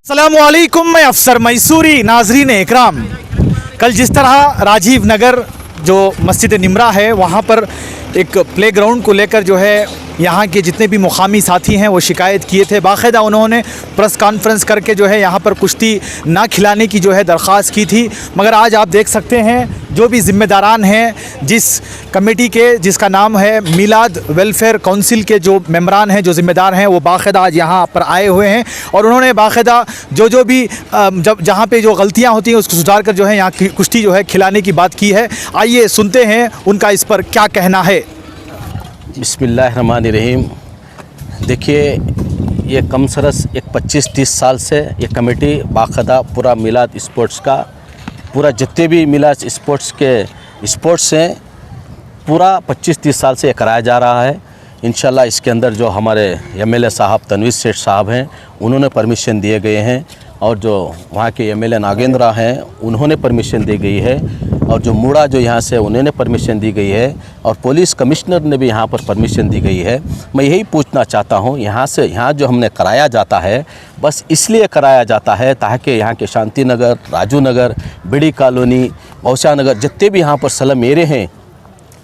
अस्सलामुअलैकुम, मैं अफसर मैसूरी। नाजरीन इकराम, कल जिस तरह राजीव नगर जो मस्जिद निमरा है वहाँ पर एक प्लेग्राउंड को लेकर जो है यहाँ के जितने भी मुकामी साथी हैं वो शिकायत किए थे। बाकायदा उन्होंने प्रेस कॉन्फ्रेंस करके जो है यहाँ पर कुश्ती ना खिलाने की जो है दरख्वास्त की थी। मगर आज आप देख सकते हैं जो भी ज़िम्मेदारान हैं जिस कमेटी के, जिसका नाम है मिलाद वेलफेयर काउंसिल के जो मेंबरान हैं, जो ज़िम्मेदार हैं, वो बाकायदा आज यहाँ पर आए हुए हैं और उन्होंने बाकायदा जो भी जब जहाँ पे जो गलतियाँ होती हैं उसको सुधार कर जो है यहाँ कुश्ती जो है खिलाने की बात की है। आइए सुनते हैं उनका इस पर क्या कहना है। बिस्मिल्लाहिर्रहमानिर्रहीम। देखिए, ये कम सरस एक 25-30 साल से ये कमेटी बाकायदा पूरा मिलाद स्पोर्ट्स का, पूरा जितने भी मिलाद स्पोर्ट्स हैं पूरा 25-30 साल से ये कराया जा रहा है। इंशाल्लाह इसके अंदर जो हमारे एमएलए साहब तनवीर सेठ साहब हैं उन्होंने परमिशन दिए गए हैं और जो वहाँ के एमएलए नागेंद्रा हैं उन्होंने परमिशन दी गई है और जो मूड़ा जो यहाँ से उन्होंने परमिशन दी गई है और पुलिस कमिश्नर ने भी यहाँ पर परमिशन दी गई है। मैं यही पूछना चाहता हूँ, यहाँ जो हमने कराया जाता है बस इसलिए कराया जाता है ताकि यहाँ के शांति नगर, राजू नगर, बिड़ी कॉलोनी, गौसा नगर जितने भी यहाँ पर स्लम एरिया हैं,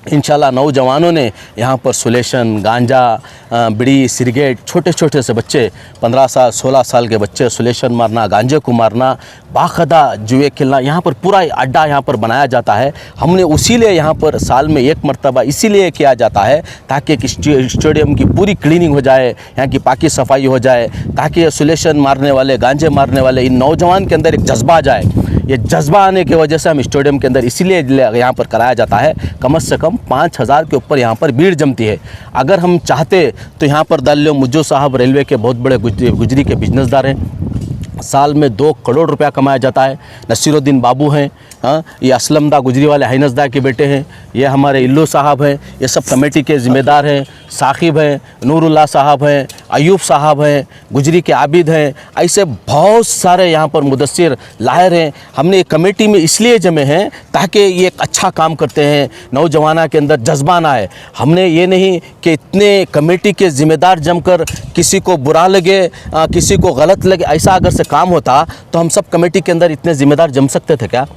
इंशाल्लाह नौजवानों ने यहाँ पर सुलेशन, गांजा, बीड़ी, सिगरेट, छोटे छोटे से बच्चे 15 साल 16 साल के बच्चे सुलेशन मारना, गांजे को मारना, बाकायदा जुए खेलना, यहाँ पर पूरा अड्डा यहाँ पर बनाया जाता है। हमने उसीलिए यहाँ पर साल में एक मरतबा इसीलिए किया जाता है ताकि स्टेडियम की पूरी क्लीनिंग हो जाए, यहाँ की पाकी सफाई हो जाए, ताकि सुलेशन मारने वाले, गांजे मारने वाले इन नौजवान के अंदर एक जज्बा आ जाए। ये जज्बा आने की वजह से हम स्टेडियम के अंदर इसीलिए यहाँ पर कराया जाता है। कम से कम 5000 के ऊपर यहाँ पर भीड़ जमती है। अगर हम चाहते तो यहाँ पर दल्लो मुज्जो साहब रेलवे के बहुत बड़े गुजरी के बिजनेसदार हैं, साल में 2 करोड़ रुपया कमाया जाता है। नसीरुद्दीन बाबू हैं, हाँ, ये असलमदा गुजरी वाले हाइनसदा के बेटे हैं, ये हमारे इल्लू साहब हैं, ये सब कमेटी के ज़िम्मेदार हैं। साकिब हैं, नूरुल्लाह साहब हैं, अयूब साहब हैं, गुजरी के आबिद हैं, ऐसे बहुत सारे यहाँ पर मुदस्सिर लाहिर हैं। हमने एक कमेटी में इसलिए जमे हैं ताकि ये एक अच्छा काम करते हैं, नौजवाना के अंदर जज्बा ना है। हमने ये नहीं कि इतने कमेटी के ज़िम्मेदार जमकर किसी को बुरा लगे, किसी को गलत लगे, ऐसा अगर से काम होता तो हम सब कमेटी के अंदर इतने ज़िम्मेदार जम सकते थे क्या?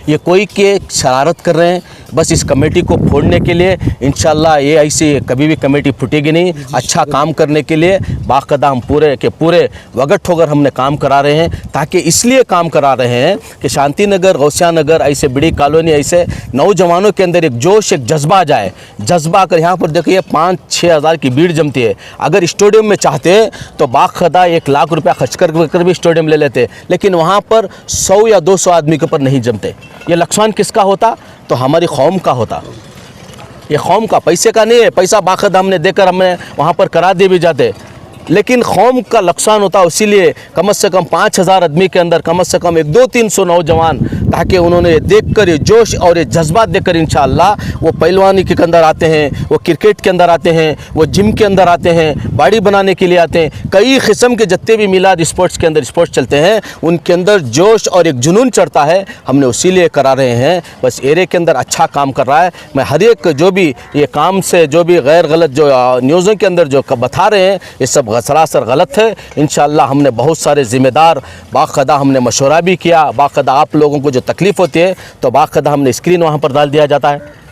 ये कोई के शरारत कर रहे हैं बस इस कमेटी को फोड़ने के लिए। इंशाल्लाह ये ऐसी कभी भी कमेटी फूटेगी नहीं। अच्छा काम करने के लिए बाकायदा हम पूरे के पूरे वगट होकर हमने काम करा रहे हैं, ताकि इसलिए काम करा रहे हैं कि शांति नगर, गौसिया नगर, ऐसे बिड़ी कॉलोनी, ऐसे नौजवानों के अंदर एक जोश, एक जज्बा आ जाए। जज्बा अगर यहाँ पर देखिए 5-6 हज़ार की भीड़ जमती है। अगर स्टेडियम में चाहते तो बाकायदा 1 लाख रुपया खर्च कर भी स्टेडियम ले लेते, लेकिन वहाँ पर 100 या 200 आदमी के ऊपर नहीं जमते। ये नुकसान किसका होता? तो हमारी कौम का होता। ये कौम का, पैसे का नहीं है। पैसा बाकायदा हमने देकर हमें वहाँ पर करा दिए भी जाते, लेकिन कौम का नुकसान होता। इसीलिए कम से कम 5000 आदमी के अंदर कम से कम 200-300 नौजवान, ताकि उन्होंने देखकर ये जोश और ये जज्बात देखकर इंशाअल्लाह वो पहलवानी के अंदर आते हैं, वो क्रिकेट के अंदर आते हैं, वो जिम के अंदर आते हैं, बॉडी बनाने के लिए आते हैं। कई किस्म के जितने भी मिलाद स्पोर्ट्स के अंदर स्पोर्ट्स चलते हैं उनके अंदर जोश और एक जुनून चढ़ता है। हमने उसीलिए करा रहे हैं। बस एरिया के अंदर अच्छा काम कर रहा है। मैं हर एक जो भी ये काम से जो भी गैर गलत जो न्यूज़ों के अंदर जो बता रहे हैं ये सब सरासर गलत है। इंशाअल्लाह हमने बहुत सारे ज़िम्मेदार बाकायदा हमने मशवरा भी किया। बाकायदा आप लोगों को जो तकलीफ़ होती है तो बाकायदा हमने स्क्रीन वहाँ पर डाल दिया जाता है।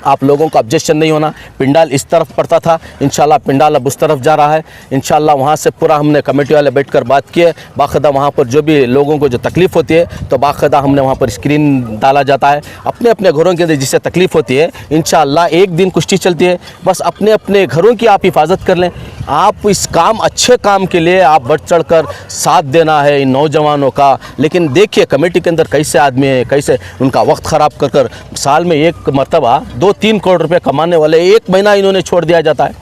आप लोगों का ऑब्जेक्शन नहीं होना। पिंडाल इस तरफ पड़ता था, इंशाल्लाह पिंडाल अब उस तरफ जा रहा है। इंशाल्लाह वहाँ से पूरा हमने कमेटी वाले बैठकर बात किए। बाकायदा वहाँ पर जो भी लोगों को जो तकलीफ़ होती है तो बाकायदा हमने वहाँ पर स्क्रीन डाला जाता है। अपने अपने घरों के अंदर जिससे तकलीफ़ होती है इंशाल्लाह एक दिन कुश्ती चलती है, बस अपने अपने घरों की आप हिफाजत कर लें। आप इस काम, अच्छे काम के लिए आप बढ़ चढ़ कर साथ देना है इन नौजवानों का। लेकिन देखिए कमेटी के अंदर कैसे आदमी हैं, कैसे उनका वक्त ख़राब कर कर साल में एक मरतबा 2-3 करोड़ रुपए कमाने वाले 1 महीना इन्होंने छोड़ दिया जाता है।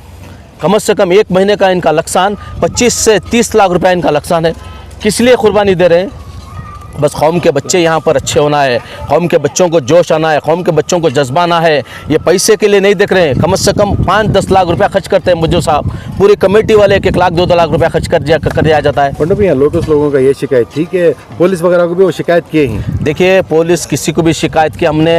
कम से कम 1 महीने का इनका नुकसान 25 से 30 लाख रुपए इनका नुकसान है। किस लिए कुर्बानी दे रहे हैं? बस कौम के बच्चे यहाँ पर अच्छे होना है, कौम के बच्चों को जोश आना है, कौम के बच्चों को जज्बा आना है। ये पैसे के लिए नहीं देख रहे हैं। कम से कम 5-10 लाख रुपया खर्च करते हैं मुझे साहब, पूरी कमेटी वाले 1-1 लाख 2-2 लाख रुपया खर्च कर दिया जाता है। पंडित भैया, लोटस लोगों का ये शिकायत थी कि पुलिस वगैरह को भी वो शिकायत किए हैं। देखिए पुलिस किसी को भी शिकायत की हमने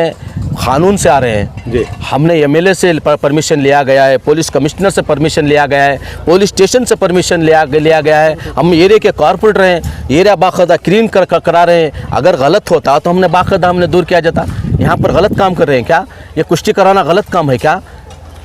कानून से आ रहे हैं जी। हमने एमएलए से परमिशन लिया गया है, पुलिस कमिश्नर से परमिशन लिया गया है, पुलिस स्टेशन से परमिशन लिया गया है। हम एरिया के कॉर्पोरेटर हैं, एरिया बाकायदा क्लीन करा रहे हैं। अगर गलत होता तो हमने बाकायदा हमने दूर किया जाता। यहाँ पर गलत काम कर रहे हैं क्या? ये कुश्ती कराना गलत काम है क्या?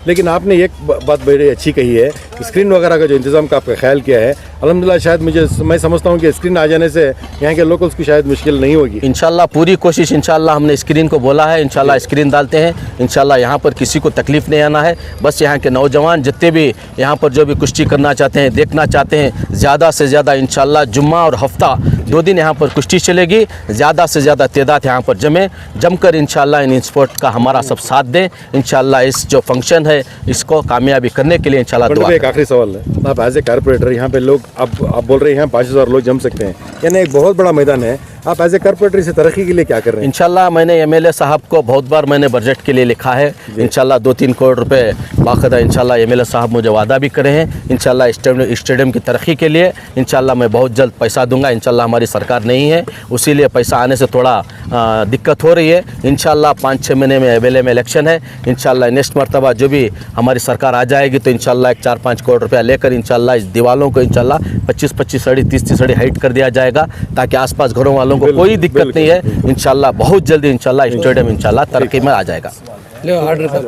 लेकिन आपने एक बात बड़ी अच्छी कही है कि स्क्रीन वगैरह का जो इंतज़ाम का आपका ख्याल किया है, अल्हम्दुलिल्लाह शायद मैं समझता हूँ कि स्क्रीन आ जाने से यहाँ के लोकल्स की शायद मुश्किल नहीं होगी। इंशाल्लाह पूरी कोशिश, इंशाल्लाह हमने स्क्रीन को बोला है, इंशाल्लाह स्क्रीन डालते हैं। इंशाल्लाह यहाँ पर किसी को तकलीफ़ नहीं आना है। बस यहाँ के नौजवान जितने भी यहाँ पर जो भी कुश्ती करना चाहते हैं, देखना चाहते हैं, ज़्यादा से ज़्यादा इंशाल्लाह जुम्मा और हफ्ता 2 दिन यहाँ पर कुश्ती चलेगी। ज़्यादा से ज़्यादा तादाद यहाँ पर जमकर इंशाल्लाह इन स्पोर्ट का हमारा सब साथ दें। इंशाल्लाह इस जो फंक्शन है इसको कामयाबी करने के लिए इंशाल्लाह दुआ एक आखिरी सवाल है, आप एज ए कारपोरेटर यहाँ पे लोग आप बोल रहे हैं 5000 लोग जम सकते हैं, यानी एक बहुत बड़ा मैदान है। आप एज ए कारपोरेटर इसे तरक्की के लिए क्या कर रहे हैं? इंशाल्लाह मैंने एमएलए साहब को बहुत बार मैंने बजट के लिए लिखा है। इंशाल्लाह 2-3 करोड़ रुपए बाकायदा इंशाल्लाह एमएलए साहब मुझे वादा भी करे हैं। इंशाल्लाह स्टेडियम की तरक्की के लिए इंशाल्लाह मैं बहुत जल्द पैसा दूंगा। इंशाल्लाह हमारी सरकार नहीं है, उसीलिए पैसा आने से थोड़ा दिक्कत हो रही है। इंशाल्लाह 5-6 महीने में एमएलए में इलेक्शन है। इंशाल्लाह नेक्स्ट मरतबा जो भी हमारी सरकार आ जाएगी तो इंशाल्लाह 4-5 करोड़ रुपया लेकर इंशाल्लाह इस दीवालों को इंशाल्लाह 25-25 अड़ी 30-30 अड़ी हाइट कर दिया जाएगा, ताकि आसपास घरों वालों को कोई दिक्कत नहीं है। इंशाल्लाह बहुत जल्दी इंशाल्लाह स्टेडियम इंशाल्लाह तरक्की में आ जाएगा। ले ऑर्डर कर,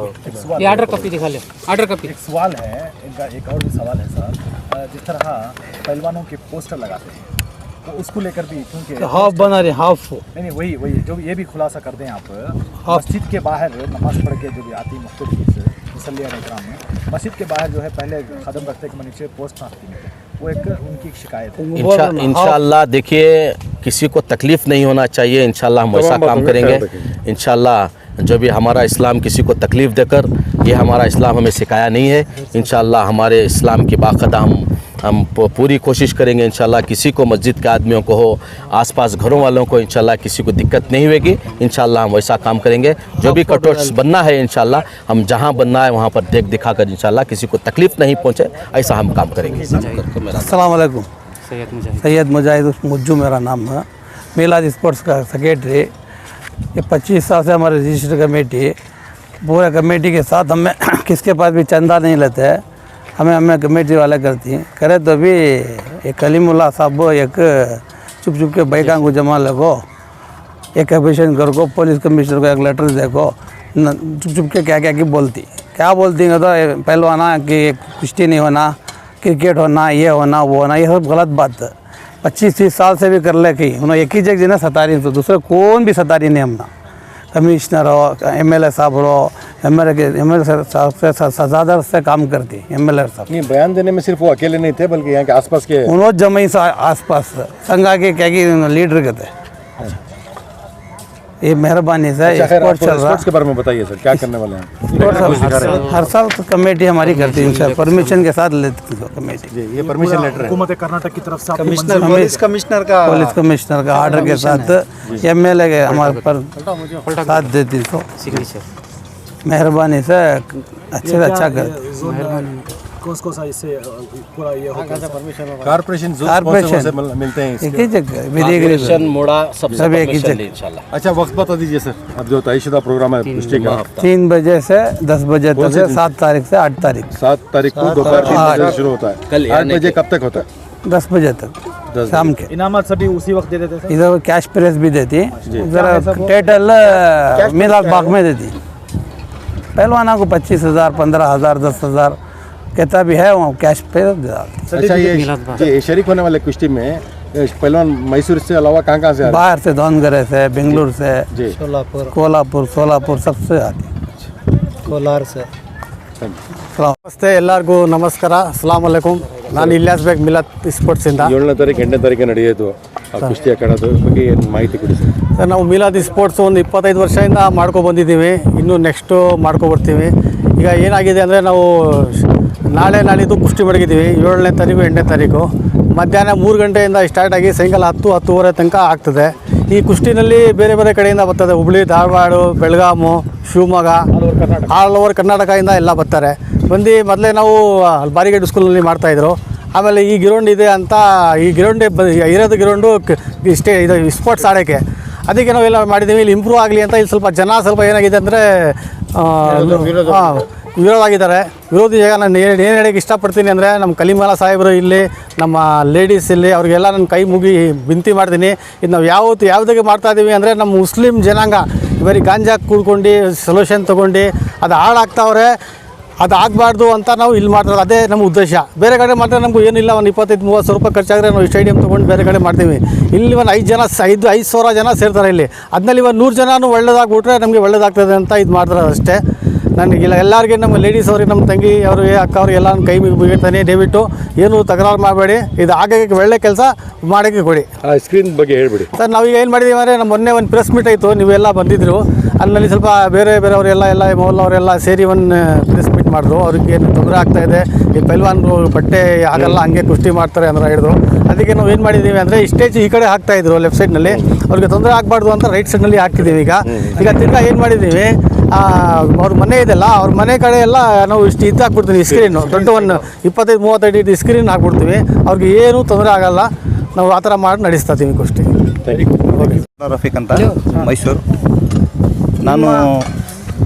ये ऑर्डर कॉपी दिखा ले, ऑर्डर कॉपी। एक सवाल है इनका, एक और भी सवाल है सर। जिस तरह पहलवानों के पोस्टर लगाते हैं तो उसको लेकर भी, क्योंकि हाफ बना रहे, हाफ नहीं वही जो ये भी खुलासा कर दें आप, मस्जिद के बाहर नमाज पढ़ के जो भी आती मुख्तलिफ मुसल्लियाँ इकराम में मस्जिद के बाहर जो है पहले कदम रखते कि नीचे पोस्ट नाखती है, वो एक उनकी शिकायत है। इंशाल्लाह देखिए किसी को तकलीफ़ नहीं होना चाहिए। इंशाल्लाह हम वैसा काम करेंगे। इंशाल्लाह जो भी हमारा इस्लाम किसी को तकलीफ़ देकर, ये हमारा इस्लाम हमें सिखाया नहीं है। इंशाल्लाह हमारे इस्लाम की बाकायदा हम पूरी कोशिश करेंगे। इंशाल्लाह किसी को, मस्जिद के आदमियों को हो, आसपास घरों वालों को इंशाल्लाह किसी को दिक्कत नहीं होगी। इंशाल्लाह हम वैसा काम करेंगे। जो भी कटोट्स बनना है इंशाल्लाह हम जहां बनना है वहां पर देख दिखा कर इंशाल्लाह किसी को तकलीफ़ नहीं पहुंचे, ऐसा हम काम करेंगे। अस्सलाम वालेकुम। सैयद मुजाहिद मुज्जू मेरा नाम है, मिलाद स्पोर्ट्स का सेक्रेटरी। ये 25 साल से हमारे रजिस्टर कमेटी, पूरे कमेटी के साथ हमें किसके पास भी चंदा नहीं लेते हैं, हमें कमेटी वाले करती हैं। करे तो भी एक कलीमुल्लाह साहब एक चुप के बैकां को जमा लगो, एक कमीशन कर को, पुलिस कमिश्नर को एक लेटर देखो, चुप के क्या बोलती हैं तो पहलवाना कि कुश्ती नहीं होना, क्रिकेट होना, ये होना, वो होना, ये सब गलत बात है। 25-30 साल से भी कर ले कि उन्होंने एक ही जगह ना सतारी, तो दूसरे कौन भी सतारी नहीं। हमना कमिश्नर हो, एमएलए साहब हो, एमएलए साहब से सजादर से काम करती एमएलए साहब। नहीं, बयान देने में सिर्फ वो अकेले नहीं थे, बल्कि यहाँ के आसपास के उन्होंने जमई से आसपास संघा के क्या कि लीडर के थे। ये मेहरबानी से स्पोर्ट्स चल रहा स्पोर्ट्स के बारे में बताइए सर, क्या करने वाले हैं? हर साल तो कमेटी हमारी करती है सर, परमिशन के साथ लेती है कमेटी। जी, ये परमिशन लेटर है हुकूमत कर्नाटक की तरफ से पुलिस कमिश्नर का ऑर्डर के साथ एमएलए के हमारे पर साथ देती, तो मेहरबानी से अच्छे से अच्छा कर। कौन सा इससे पूरा ये कारपोरेशन से मिलते हैं एक ही जगह विधि मोड़ा सब एक ही जगह। इंशाल्लाह। अच्छा, वक्त बता दीजिए सर, अब जो तयशुदा प्रोग्राम है कुश्ती का 3 बजे से 10 बजे तक है, 7 तारीख से 8 तारीख। 7 तारीख को दोपहर 3 बजे शुरू होता है। कल 8 बजे कब तक होता है? 10 बजे तक शाम के। इनामत सभी उसी वक्त दे देते हैं। इधर कैश प्रेस भी देती है, इधर टेटल मिलाद बाग में देती है। पहलवाना को 25,000, 15,000, 10,000 कहता भी है, वहाँ कैश पे देता। अच्छा, ये शरीक होने वाले कुश्ती में पहलवान मैसूर से अलावा कहाँ से आ रहे हैं? बाहर से, दावणगेरे से, बेंगलुरु से, जी, कोल्हापुर सबसे आती है, कोलार से। ನಮಸ್ತೆ, ಎಲ್ಲರಿಗೂ ನಮಸ್ಕಾರ, ಅಸ್ಸಲಾಮ್ ಅಲೈಕುಮ್. ನಾನು ಇಲ್ಯಾಸ್ ಬೇಗ್ ಮಿಲಾದ್ ಸ್ಪೋರ್ಟ್ಸಿಂದ. 7ನೇ ತಾರೀಕು 8ನೇ ತಾರೀಕು ನಡೆಯೋದು ಆ ಕುಸ್ತಿ ಅಖಾಡದ ಬಗ್ಗೆ ಏನು ಮಾಹಿತಿ ಕೊಡಿ ಸರ್. ಸರ್, ನಾವು ಮಿಲಾದ್ ಸ್ಪೋರ್ಟ್ಸ್ ಒಂದು 25 ವರ್ಷದಿಂದ ಮಾಡ್ಕೊಬಂದಿದ್ದೀವಿ, ಇನ್ನೂ ನೆಕ್ಸ್ಟು ಮಾಡ್ಕೊಬರ್ತೀವಿ. ಈಗ ಏನಾಗಿದೆ ಅಂದರೆ ನಾವು ನಾಳಿದ್ದು ಕುಸ್ತಿ ಮಡಗಿದ್ದೀವಿ 7ನೇ ತಾರೀಕು 8ನೇ ತಾರೀಕು ಮಧ್ಯಾಹ್ನ 3 ಗಂಟೆಯಿಂದ ಸ್ಟಾರ್ಟ್ ಆಗಿ ಸಾಯಂಕಾಲ 10-10:30 ತನಕ ಆಗ್ತದೆ. ಈ ಕುಸ್ತಿನಲ್ಲಿ ಬೇರೆ ಬೇರೆ ಕಡೆಯಿಂದ ಬರ್ತದೆ, ಹುಬ್ಳಿ, ಧಾರವಾಡ, ಬೆಳಗಾಮು, ಶಿವಮೊಗ್ಗ, ಆಲ್ ಓವರ್ ಕರ್ನಾಟಕದಿಂದ ಎಲ್ಲ ಬರ್ತಾರೆ. ಮೊದಲೇ ನಾವು ಬಾರಿಗೇಡ್ ಸ್ಕೂಲಲ್ಲಿ ಮಾಡ್ತಾಯಿದ್ರು. ಆಮೇಲೆ ಈ ಗ್ರೌಂಡ್ ಇದೆ ಅಂತ, ಈ ಗ್ರೌಂಡೇ ಇರೋದು ಗ್ರೌಂಡು ಇಷ್ಟೇ ಇದು ಸ್ಪೋರ್ಟ್ಸ್ ಆಡೋಕ್ಕೆ. ಅದಕ್ಕೆ ನಾವೆಲ್ಲ ಮಾಡಿದ್ದೀವಿ ಇಲ್ಲಿ ಇಂಪ್ರೂವ್ ಆಗಲಿ ಅಂತ. ಇಲ್ಲಿ ಸ್ವಲ್ಪ ಜನ ಸ್ವಲ್ಪ ಏನಾಗಿದೆ ಅಂದರೆ ವಿರೋಧ ಆಗಿದ್ದಾರೆ. ವಿರೋಧಿ ಈಗ ನಾನು ಏನು ಹೇಳೋಕ್ಕೆ ಇಷ್ಟಪಡ್ತೀನಿ ಅಂದರೆ ನಮ್ಮ ಕಲಿಮಾಲ ಸಾಹೇಬರು ಇಲ್ಲಿ, ನಮ್ಮ ಲೇಡೀಸ್ ಇಲ್ಲಿ, ಅವ್ರಿಗೆಲ್ಲ ನಾನು ಕೈ ಮುಗಿ ವಿನಂತಿ ಮಾಡ್ತೀನಿ. ಇದು ನಾವು ಯಾವುದಕ್ಕೆ ಮಾಡ್ತಾಯಿದ್ದೀವಿ ಅಂದರೆ ನಮ್ಮ ಮುಸ್ಲಿಂ ಜನಾಂಗ ಬರೀ ಗಾಂಜಾ ಕೂಡ್ಕೊಂಡು ಸೊಲ್ಯೂಷನ್ ತೊಗೊಂಡು ಅದು ಹಾಳಾಗ್ತಾವ್ರೆ, ಅದು ಆಗಬಾರ್ದು ಅಂತ ನಾವು ಇಲ್ಲಿ ಮಾಡ್ತಾರೆ. ಅದೇ ನಮ್ಮ ಉದ್ದೇಶ. ಬೇರೆ ಕಡೆ ಮಾಡಿದ್ರೆ ನಮಗೂ ಏನಿಲ್ಲ, ಒಂದು 25-30 ರೂಪಾಯಿ ಖರ್ಚಾದರೆ ನಾವು ಸ್ಟೇಡಿಯಂ ತೊಗೊಂಡು ಬೇರೆ ಕಡೆ ಮಾಡ್ತೀವಿ. ಇಲ್ಲಿ ಒಂದು 5,000 ಜನ ಸೇರ್ತಾರೆ ಇಲ್ಲಿ. ಅದರಲ್ಲಿ ಒಂದು 100 ಜನನೂ ಒಳ್ಳೇದಾಗ್ಬಿಟ್ರೆ ನಮಗೆ ಒಳ್ಳೇದಾಗ್ತದೆ ಅಂತ ಇದು ಮಾಡ್ತಾರೆ ಅಷ್ಟೇ. ನನಗಿಲ್ಲ ಎಲ್ಲರಿಗೆ ನಮ್ಮ ಲೇಡೀಸ್ ಅವ್ರಿಗೆ, ನಮ್ಮ ತಂಗಿ ಅವ್ರಿಗೆ, ಅಕ್ಕ ಅವ್ರಿಗೆ ಎಲ್ಲ ಕೈ ಮುಗಿತಾನೆ. ದಯವಿಟ್ಟು ಏನು ತಕರಾರು ಮಾಡಬೇಡಿ. ಇದು ಆಗೋಕ್ಕೆ ಒಳ್ಳೆ ಕೆಲಸ ಮಾಡೋಕ್ಕೆ ಕೊಡಿ. ಸ್ಕ್ರೀನ್ ಬಗ್ಗೆ ಹೇಳ್ಬಿಡಿ ಸರ್. ನಾವೀಗ ಏನು ಮಾಡಿದ್ದೀವಿ ಅಂದರೆ ನಮ್ಮ ಮೊನ್ನೆ ಒಂದು ಪ್ರೆಸ್ ಮೀಟ್ ಆಯಿತು, ನೀವೆಲ್ಲ ಬಂದಿದ್ದರು. ಅಲ್ಲಿ ಸ್ವಲ್ಪ ಬೇರೆಯವರೆಲ್ಲ ಮೊಹಲ್ಲವರೆಲ್ಲ ಸೇರಿ ಒಂದು ಪ್ರೆಸ್ ಮೀಟ್ ಮಾಡಿದ್ರು. ಅವ್ರಿಗೆ ಏನು ತೊಂದರೆ ಆಗ್ತಾಯಿದೆ, ಈ ಪೈಲ್ವಾನ್ರು ಬಟ್ಟೆ ಆಗಲ್ಲ ಹಂಗೆ ಕುಸ್ತಿ ಮಾಡ್ತಾರೆ ಅಂತ ಹೇಳಿದ್ರು. ಅದಕ್ಕೆ ನಾವು ಏನು ಮಾಡಿದ್ದೀವಿ ಅಂದರೆ ಸ್ಟೇಜ್ ಈ ಕಡೆ ಹಾಕ್ತಾಯಿದ್ರು ಲೆಫ್ಟ್ ಸೈಡ್ನಲ್ಲಿ, ಅವ್ರಿಗೆ ತೊಂದರೆ ಆಗಬಾರ್ದು ಅಂತ ರೈಟ್ ಸೈಡ್ನಲ್ಲಿ ಹಾಕಿದ್ದೀವಿ. ಈಗ ತಿರ್ಗಾ ಏನು ಮಾಡಿದ್ದೀವಿ, ಅವ್ರ ಮನೆ ಇದೆಲ್ಲ, ಅವ್ರ ಮನೆ ಕಡೆ ಎಲ್ಲ ನಾವು ಇಷ್ಟು ಇದು ಹಾಕ್ಬಿಡ್ತೀವಿ, ಸ್ಕ್ರೀನು ದೊಡ್ಡ ಒಂದು 25-30 ಅಡಿ ಸ್ಕ್ರೀನ್ ಹಾಕ್ಬಿಡ್ತೀವಿ. ಅವ್ರಿಗೆ ಏನೂ ತೊಂದರೆ ಆಗಲ್ಲ. ನಾವು ಆ ಥರ ಮಾಡಿ ನಡೆಸ್ತಾ ಇದ್ದೀವಿ ಕುಸ್ತಿ. ರಫೀಕ್ ಅಂತ, ಮೈಸೂರು. ನಾನು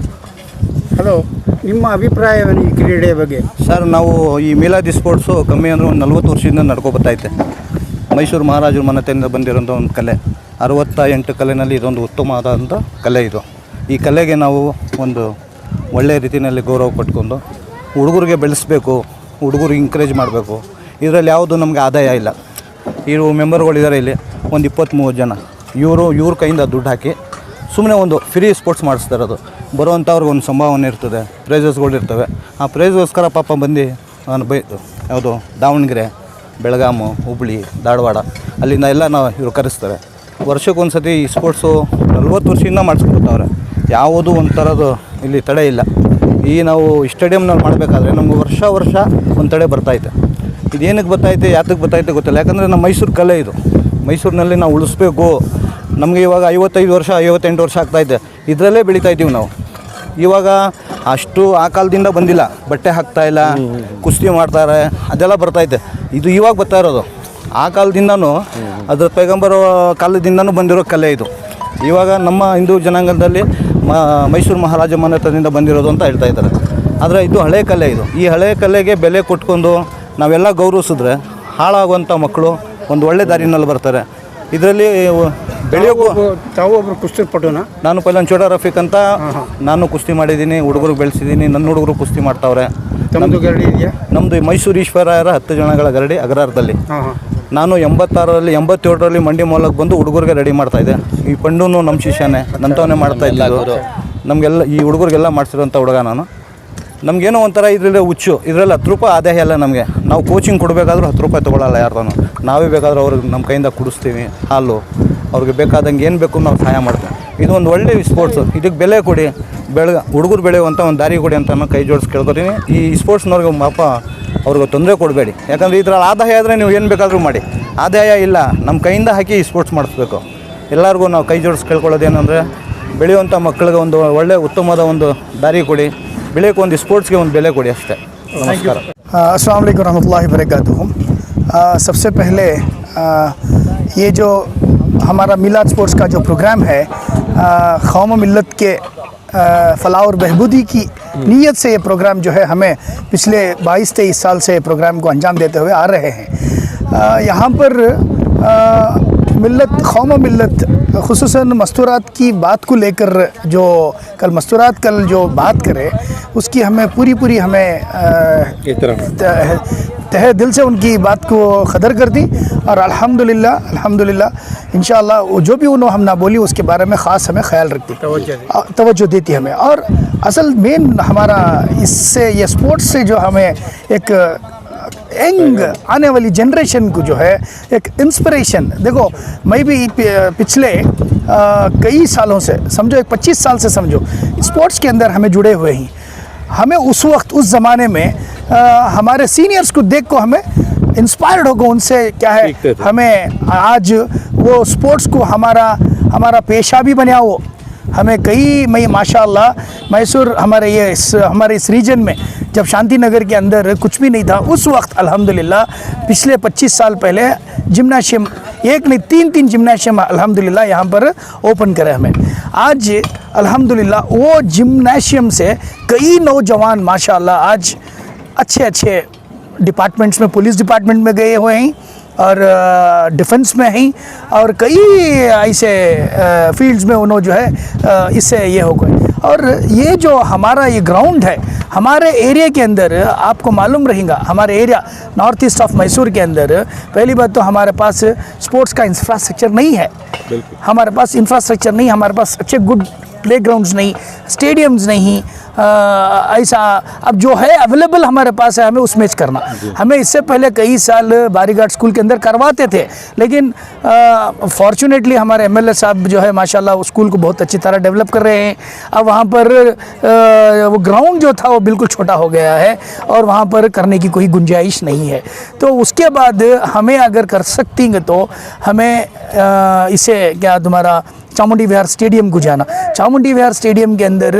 ಹಲೋ, ನಿಮ್ಮ ಅಭಿಪ್ರಾಯವೇನು ಈ ಕ್ರೀಡೆ ಬಗ್ಗೆ? ಸರ್, ನಾವು ಈ ಮೀಲಾದಿ ಸ್ಪೋರ್ಟ್ಸು ಕಮ್ಮಿ ಅಂದರೆ ಒಂದು 40 ವರ್ಷದಿಂದ ನಡ್ಕೊಬತ್ತೈತೆ. ಮೈಸೂರು ಮಹಾರಾಜರ ಮನೆತನದಿಂದ ಬಂದಿರೋಂಥ ಒಂದು ಕಲೆ. 68 ಕಲೆಯಲ್ಲಿ ಇದೊಂದು ಉತ್ತಮವಾದಂಥ ಕಲೆ ಇದು. ಈ ಕಲೆಗೆ ನಾವು ಒಂದು ಒಳ್ಳೆಯ ರೀತಿಯಲ್ಲಿ ಗೌರವ ಕೊಟ್ಕೊಂಡು ಹುಡುಗರಿಗೆ ಬೆಳೆಸಬೇಕು, ಹುಡುಗರು ಎಂಕರೇಜ್ ಮಾಡಬೇಕು. ಇದರಲ್ಲಿ ಯಾವುದು ನಮಗೆ ಆದಾಯ ಇಲ್ಲ. ಇವರು ಮೆಂಬರ್ಗಳಿದ್ದಾರೆ ಇಲ್ಲಿ ಒಂದು 20-30 ಜನ. ಇವ್ರ ಕೈಯಿಂದ ದುಡ್ಡು ಹಾಕಿ ಸುಮ್ಮನೆ ಒಂದು ಫ್ರೀ ಸ್ಪೋರ್ಟ್ಸ್ ಮಾಡಿಸ್ತಾ ಇರೋದು. ಬರುವಂಥವ್ರಿಗೆ ಒಂದು ಸಂಭಾವನೆ ಇರ್ತದೆ, ಪ್ರೈಸಸ್ಗಳಿರ್ತವೆ. ಆ ಪ್ರೈಸ್ಗೋಸ್ಕರ ಪಾಪ ಬಂದು ನಾನು ಯಾವುದು ದಾವಣಗೆರೆ, ಬೆಳಗಾಮು, ಹುಬ್ಬಳ್ಳಿ, ಧಾರವಾಡ ಅಲ್ಲಿಂದ ಎಲ್ಲ ಇವರು ಕರೆಸ್ತಾರೆ. ವರ್ಷಕ್ಕೊಂದು ಸತಿ ಈ ಸ್ಪೋರ್ಟ್ಸು 40 ವರ್ಷದಿಂದ ಮಾಡಿಸ್ಕೊಡ್ತಾವ್ರೆ. ಯಾವುದೂ ಒಂಥರದ್ದು ಇಲ್ಲಿ ತಡೆ ಇಲ್ಲ. ಈ ನಾವು ಸ್ಟೇಡಿಯಮ್ನಲ್ಲಿ ಮಾಡಬೇಕಾದ್ರೆ ನಮ್ಗೆ ವರ್ಷ ಒಂದು ತಡೆ ಬರ್ತೈತೆ. ಇದೇನಕ್ಕೆ ಬರ್ತೈತೆ, ಯಾತಕ್ಕೆ ಬರ್ತೈತೆ ಗೊತ್ತಿಲ್ಲ. ಯಾಕಂದರೆ ನಮ್ಮ ಮೈಸೂರು ಕಲೆ ಇದು. ಮೈಸೂರಿನಲ್ಲಿ ನಾವು ಉಳಿಸ್ಬೇಕು. ನಮಗೆ ಇವಾಗ 55 ವರ್ಷ 58 ವರ್ಷ ಆಗ್ತಾಯಿದೆ. ಇದರಲ್ಲೇ ಬೆಳೀತಾ ಇದ್ದೀವಿ ನಾವು. ಇವಾಗ ಅಷ್ಟು ಆ ಕಾಲದಿಂದ ಬಂದಿಲ್ಲ. ಬಟ್ಟೆ ಹಾಕ್ತಾಯಿಲ್ಲ, ಕುಸ್ತಿ ಮಾಡ್ತಾರೆ, ಅದೆಲ್ಲ ಬರ್ತೈತೆ. ಇದು ಇವಾಗ ಬರ್ತಾ ಇರೋದು. ಆ ಕಾಲದಿಂದನೂ ಅದರ ಪೈಗಂಬರ ಕಾಲದಿಂದನೂ ಬಂದಿರೋ ಕಲೆ ಇದು. ಇವಾಗ ನಮ್ಮ ಹಿಂದೂ ಜನಾಂಗದಲ್ಲಿ ಮೈಸೂರು ಮಹಾರಾಜ ಮನೆತನದಿಂದ ಬಂದಿರೋದು ಅಂತ ಹೇಳ್ತಾ ಇದ್ದಾರೆ. ಆದರೆ ಇದು ಹಳೆ ಕಲೆ ಇದು. ಈ ಹಳೆ ಕಲೆಗೆ ಬೆಲೆ ಕೊಟ್ಕೊಂಡು ನಾವೆಲ್ಲ ಗೌರವಿಸಿದ್ರೆ ಹಾಳಾಗುವಂಥ ಮಕ್ಕಳು ಒಂದು ಒಳ್ಳೆ ದಾರಿನಲ್ಲಿ ಬರ್ತಾರೆ. ಇದರಲ್ಲಿ ಬೆಳೆಯೋಕ್ಕೂ ತಾವು ಒಬ್ಬರು ಕುಸ್ತಿ ಪಟುನಾ? ನಾನು ಪೈಲನ್ ಚೋಟಾ ರಫೀಕ್ ಅಂತ. ನಾನು ಕುಸ್ತಿ ಮಾಡಿದ್ದೀನಿ, ಹುಡುಗರಿಗೆ ಬೆಳೆಸಿದ್ದೀನಿ. ನನ್ನ ಹುಡುಗರು ಕುಸ್ತಿ ಮಾಡ್ತಾವ್ರೆ. ನಮ್ಮದು ಗರಡಿ ಇದೆಯಾ? ನಮ್ಮದು ಮೈಸೂರು ಈಶ್ವರಾಯರ 10 ಜನಗಳ ಗರಡಿ ಅಗ್ರಹಾರದಲ್ಲಿ. ನಾನು 87ರಲ್ಲಿ ಮಂಡಿ ಮೂಲಕ್ಕೆ ಬಂದು ಹುಡುಗರಿಗೆ ರೆಡಿ ಮಾಡ್ತಾಯಿದ್ದೆ. ಈ ಪಂಡೂನು ನಮ್ಮ ಶಿಷ್ಯನೇ, ನಂತವನ್ನೇ ಮಾಡ್ತಾ ಇದ್ದಿದ್ದು. ನಮಗೆಲ್ಲ ಈ ಹುಡುಗರಿಗೆಲ್ಲ ಮಾಡಿಸಿರೋಂಥ ಹುಡುಗ ನಾನು. ನಮಗೇನೋ ಒಂಥರ ಇದರಲ್ಲಿ ಹುಚ್ಚು. ಇದರಲ್ಲಿ 10 ರೂಪಾಯಿ ಆದಾಯ ಇಲ್ಲ ನಮಗೆ. ನಾವು ಕೋಚಿಂಗ್ ಕೊಡಬೇಕಾದ್ರೂ 10 ರೂಪಾಯಿ ತೊಗೊಳ್ಳಲ್ಲ ಯಾರ್ದೂ. ನಾವೇ ಬೇಕಾದ್ರೂ ಅವ್ರಿಗೆ ನಮ್ಮ ಕೈಯಿಂದ ಕುಡಿಸ್ತೀವಿ ಹಾಲು. ಅವ್ರಿಗೆ ಬೇಕಾದಂಗೆ ಏನು ಬೇಕು ನಾವು ಸಹಾಯ ಮಾಡ್ತೀವಿ. ಇದು ಒಂದು ಒಳ್ಳೆ ಸ್ಪೋರ್ಟ್ಸು. ಇದಕ್ಕೆ ಬೆಲೆ ಕೊಡಿ, ಹುಡುಗರು ಬೆಳೆಯುವಂಥ ಒಂದು ದಾರಿ ಕೊಡಿ ಅಂತ ನಾನು ಕೈ ಜೋಡಿಸಿ ಕೇಳ್ಕೊತೀನಿ. ಈ ಸ್ಪೋರ್ಟ್ಸ್ನವ್ರಿಗೆ ಪಾಪ ಅವ್ರಿಗೆ ತೊಂದರೆ ಕೊಡಬೇಡಿ. ಯಾಕಂದರೆ ಇದರಲ್ಲಿ ಆದಾಯ ಆದರೆ ನೀವು ಏನು ಬೇಕಾದರೂ ಮಾಡಿ. ಆದಾಯ ಇಲ್ಲ, ನಮ್ಮ ಕೈಯಿಂದ ಹಾಕಿ ಈ ಸ್ಪೋರ್ಟ್ಸ್ ಮಾಡಿಸ್ಬೇಕು. ಎಲ್ಲರಿಗೂ ನಾವು ಕೈ ಜೋಡಿಸಿ ಕೇಳ್ಕೊಳ್ಳೋದೇನೆಂದರೆ ಬೆಳೆಯುವಂಥ ಮಕ್ಕಳಿಗೆ ಒಂದು ಒಳ್ಳೆ ಉತ್ತಮವಾದ ಒಂದು ದಾರಿ ಕೊಡಿ. ಬೆಳೆಯೋಕ್ಕೆ ಒಂದು ಸ್ಪೋರ್ಟ್ಸ್ಗೆ ಒಂದು ಬೆಲೆ ಕೊಡಿ ಅಷ್ಟೇ. ನಮಸ್ಕಾರ. अस्सलाम वालेकुम रहमतुल्लाहि व बरकातुहू। सबसे पहले ये जो हमारा मिलाद स्पोर्ट्स का जो प्रोग्राम है, कौम मिल्लत के फलाह और बहबूदी की नीयत से ये प्रोग्राम जो है हमें पिछले 22-23 साल से प्रोग्राम को अंजाम देते हुए आ रहे हैं। यहाँ पर मिल्लत, कौम मिल्लत खुसूसन मस्तूरात की बात को लेकर जो कल जो बात करे उसकी हमें पूरी हमें तहे दिल से उनकी बात को कदर कर दी। और अल्हम्दुलिल्लाह इंशाअल्लाह जो भी उन्होंने हम ना बोली उसके बारे में ख़ास हमें ख्याल रखती, तवज्जो देती हमें। और असल मेन हमारा इससे ये स्पोर्ट्स से जो हमें एक यंग आने वाली जनरेशन को जो है एक इंस्पिरेशन, देखो मैं भी पिछले कई सालों से समझो 25 साल से समझो स्पोर्ट्स के अंदर हमें जुड़े हुए हैं। हमें उस वक्त उस ज़माने में हमारे सीनियर्स को देख को हमें इंस्पायर्ड होगा उनसे क्या है, हमें आज वो स्पोर्ट्स को हमारा पेशा भी बनाया। वो हमें मैं माशाअल्लाह मैसूर हमारे इस रीजन में जब शांति नगर के अंदर कुछ भी नहीं था उस वक्त अल्हम्दुलिल्लाह पिछले 25 साल पहले जिम्नाशियम एक नहीं 3 जिम्नाशियम अल्हम्दुलिल्लाह यहाँ पर ओपन करे हमें। आज अल्हम्दुलिल्लाह वो जिम्नाशियम से कई नौजवान माशाल्लाह आज अच्छे डिपार्टमेंट्स में, पुलिस डिपार्टमेंट में गए हुए हैं और डिफेंस में हैं और कई ऐसे फील्ड्स में उन्होंने जो है इससे ये हो गए। और ये जो हमारा ये ग्राउंड है हमारे एरिया के अंदर, आपको मालूम रहेगा हमारे area north east of Mysore के अंदर पहली बात तो हमारे पास स्पोर्ट्स का इंफ्रास्ट्रक्चर नहीं है। हमारे पास इंफ्रास्ट्रक्चर नहीं, हमारे पास अच्छे गुड प्लेग्राउंड्स नहीं, स्टेडियम्स नहीं, ऐसा अब जो है अवेलेबल हमारे पास है हमें उस मैच करना। हमें इससे पहले कई साल बारीघाट स्कूल के अंदर करवाते थे, लेकिन फॉर्चुनेटली हमारे एमएलए साहब जो है माशाल्लाह उस स्कूल को बहुत अच्छी तरह डेवलप कर रहे हैं। अब वहाँ पर वो ग्राउंड जो था वो बिल्कुल छोटा हो गया है और वहाँ पर करने की कोई गुंजाइश नहीं है। तो उसके बाद हमें अगर कर सकती हैं तो हमें इसे क्या तुम्हारा चामुंडी विहार स्टेडियम को जाना। चामुंडी विहार स्टेडियम के अंदर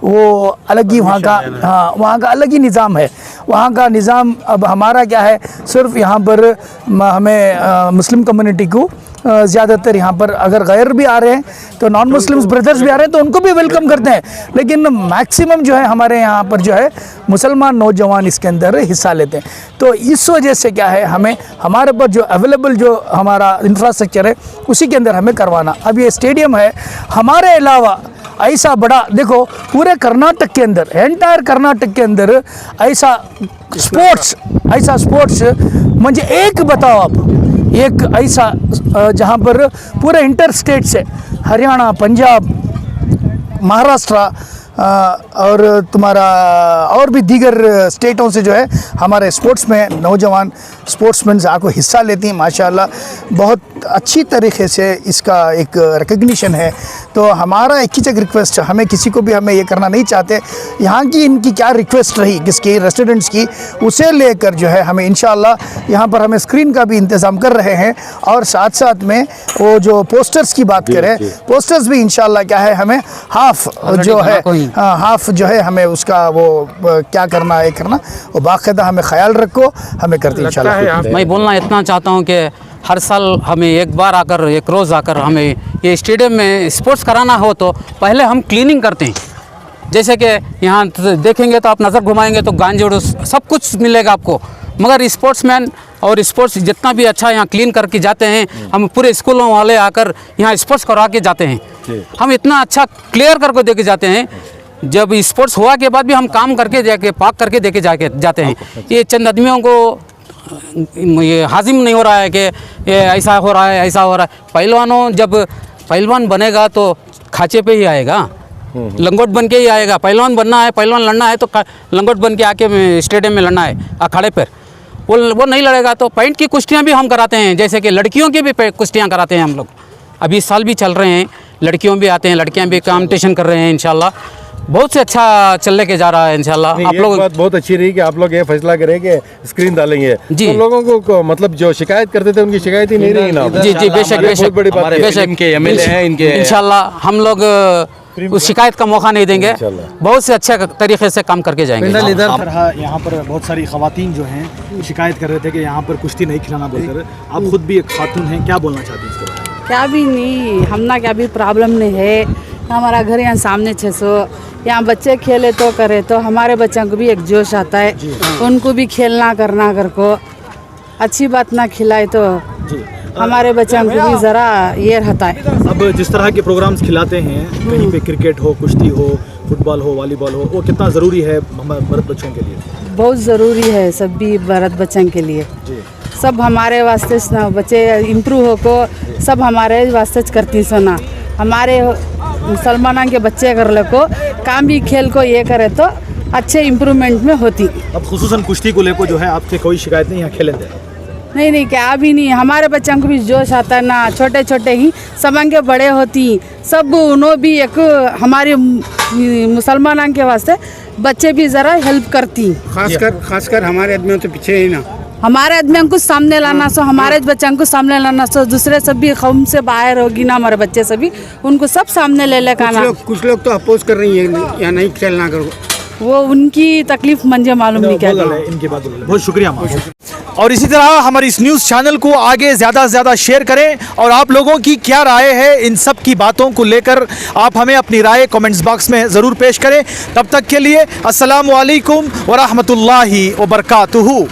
वो अलग ही वहाँ का, हाँ वहाँ का अलग ही निज़ाम है। वहाँ का निज़ाम अब हमारा क्या है, सिर्फ यहाँ पर हमें मुस्लिम कम्युनिटी को ज़्यादातर यहाँ पर अगर गैर भी आ रहे हैं तो नॉन मुस्लिम्स ब्रदर्स भी आ रहे हैं तो उनको भी वेलकम करते हैं, लेकिन मैक्सिमम जो है हमारे यहाँ पर जो है मुसलमान नौजवान इसके अंदर हिस्सा लेते हैं। तो इस वजह से क्या है, हमें हमारे पास जो अवेलेबल जो हमारा इंफ्रास्ट्रक्चर है उसी के अंदर हमें करवाना। अब ये स्टेडियम है हमारे अलावा ऐसा बड़ा, देखो पूरे कर्नाटक के अंदर, एंटायर कर्नाटक के अंदर ऐसा स्पोर्ट्स मुझे एक बताओ आप, एक ऐसा जहाँ पर पूरे इंटर स्टेट से हरियाणा, पंजाब, महाराष्ट्र और तुम्हारा और भी दीगर स्टेटों से जो है हमारे स्पोर्ट्स में नौजवान स्पोर्ट्समैन आको हिस्सा लेती हैं। माशाल्लाह बहुत अच्छी तरीके से इसका एक रिकग्निशन है। तो हमारा एक ही रिक्वेस्ट, हमें किसी को भी हमें ये करना नहीं चाहते, यहाँ की इनकी क्या रिक्वेस्ट रही किसकी रेसिडेंट्स की, उसे लेकर जो है हमें इंशाल्लाह यहाँ पर हमें स्क्रीन का भी इंतज़ाम कर रहे हैं और साथ साथ में वो जो पोस्टर्स की बात करें, पोस्टर्स भी इंशाल्लाह क्या है हमें हाफ जो है, हाफ जो है हमें उसका वो क्या करना है करना, वो बाकायदा हमें ख्याल रखो, हमें करते इंशाल्लाह। मैं बोलना इतना चाहता हूँ कि हर साल हमें एक बार आकर, एक रोज़ आकर हमें ये स्टेडियम में स्पोर्ट्स कराना हो तो पहले हम क्लीनिंग करते हैं। जैसे कि यहाँ देखेंगे तो आप नज़र घुमाएंगे तो गांजेड़ू सब कुछ मिलेगा आपको, मगर स्पोर्ट्समैन और स्पोर्ट्स जितना भी अच्छा यहाँ क्लीन करके जाते हैं, हम पूरे स्कूलों वाले आकर यहाँ स्पोर्ट्स करवा के जाते हैं। हम इतना अच्छा क्लियर करके दे के जाते हैं, जब स्पोर्ट्स हुआ के बाद भी हम काम करके जाके पाक करके दे के जाते हैं। ये चंद आदमियों को ये हाजिम नहीं हो रहा है कि ये ऐसा हो रहा है, ऐसा हो रहा है। पहलवानों जब पहलवान बनेगा तो खाचे पे ही आएगा, लंगोट बन के ही आएगा। पहलवान बनना है, पहलवान लड़ना है तो लंगोट बन के आके स्टेडियम में लड़ना है अखाड़े पर। वो नहीं लड़ेगा तो पॉइंट की कुश्तियाँ भी हम कराते हैं, जैसे कि लड़कियों की भी कुश्तियाँ कराते हैं हम लोग। अभी इस साल भी चल रहे हैं, लड़कियों भी आते हैं, लड़कियाँ भी कॉम्पिटिशन कर रहे हैं। इंशाल्लाह बहुत से अच्छा चल लेके जा रहा है इंशाल्लाह। आप लोग बात बहुत अच्छी रही कि आप लोग ये फैसला करें कि स्क्रीन डालेंगे जी। तो लोगों को मतलब जो शिकायत करते थे उनकी शिकायत ही नहीं रही ना। जी जी बेशक बेशक बड़ी बात है। बेशक के एमएलए हैं इनके, इंशाल्लाह हम लोग उस शिकायत का मौका नहीं देंगे, बहुत से अच्छे तरीके से काम करके जाएंगे। यहाँ पर बहुत सारी खवातीन जो हैं शिकायत कर रहे थे कि यहाँ पर कुश्ती नहीं खिलाना बोलकर, आप खुद भी एक खातून हैं, क्या बोलना चाहती हैं इसके बारे में? क्या भी नहीं, हमना क्या भी प्रॉब्लम नहीं है। हमारा घर यहाँ सामने 600, यहाँ बच्चे खेले तो करे तो हमारे बच्चों को भी एक जोश आता है, उनको भी खेलना करना कर को अच्छी बात ना खिलाए तो हमारे बच्चों को भी ज़रा ये रहता है। अब जिस तरह के प्रोग्राम्स खिलाते हैं, कहीं पे क्रिकेट हो, कुश्ती हो, फुटबॉल हो, वॉलीबॉल हो, वो कितना ज़रूरी है हमारे मर्द बच्चों के लिए? बहुत ज़रूरी है सब भी मर्द बच्चों के लिए। सब हमारे वास्ते बच्चे इम्प्रूव हो को सब हमारे वास्ते करती सोना। हमारे मुसलमानों के बच्चे कर को काम भी खेल को ये करे तो अच्छे इम्प्रूवमेंट में होती। अब खुसूसन कुश्ती को लेकर जो है आपसे कोई शिकायत नहीं, यहाँ खेलें दे? नहीं क्या भी नहीं, हमारे बच्चों को भी जोश आता है ना, छोटे छोटे ही समझ के बड़े होती सब, उन्होंने भी एक हमारे मुसलमानों के वास्ते बच्चे भी ज़रा हेल्प करती। खासकर हमारे आदमियों तो पीछे ही ना, हमारे आदमियों को सामने लाना सो, हमारे बच्चों को सामने लाना सो, दूसरे सब भी कौम से बाहर होगी ना हमारे बच्चे सभी, उनको सब सामने ले लेकर आना। कुछ लोग तो अपोज कर रही है या नहीं खेलना करो। वो उनकी तकलीफ मुझे मालूम नहीं क्या है। इनकी बात बहुत शुक्रिया माँ। और इसी तरह हमारे इस न्यूज़ चैनल को आगे ज़्यादा से ज़्यादा शेयर करें और आप लोगों की क्या राय है इन सब की बातों को लेकर आप हमें अपनी राय कमेंट्स बॉक्स में ज़रूर पेश करें। तब तक के लिए अस्सलामु अलैकुम व रहमतुल्लाहि व बरकातुहू।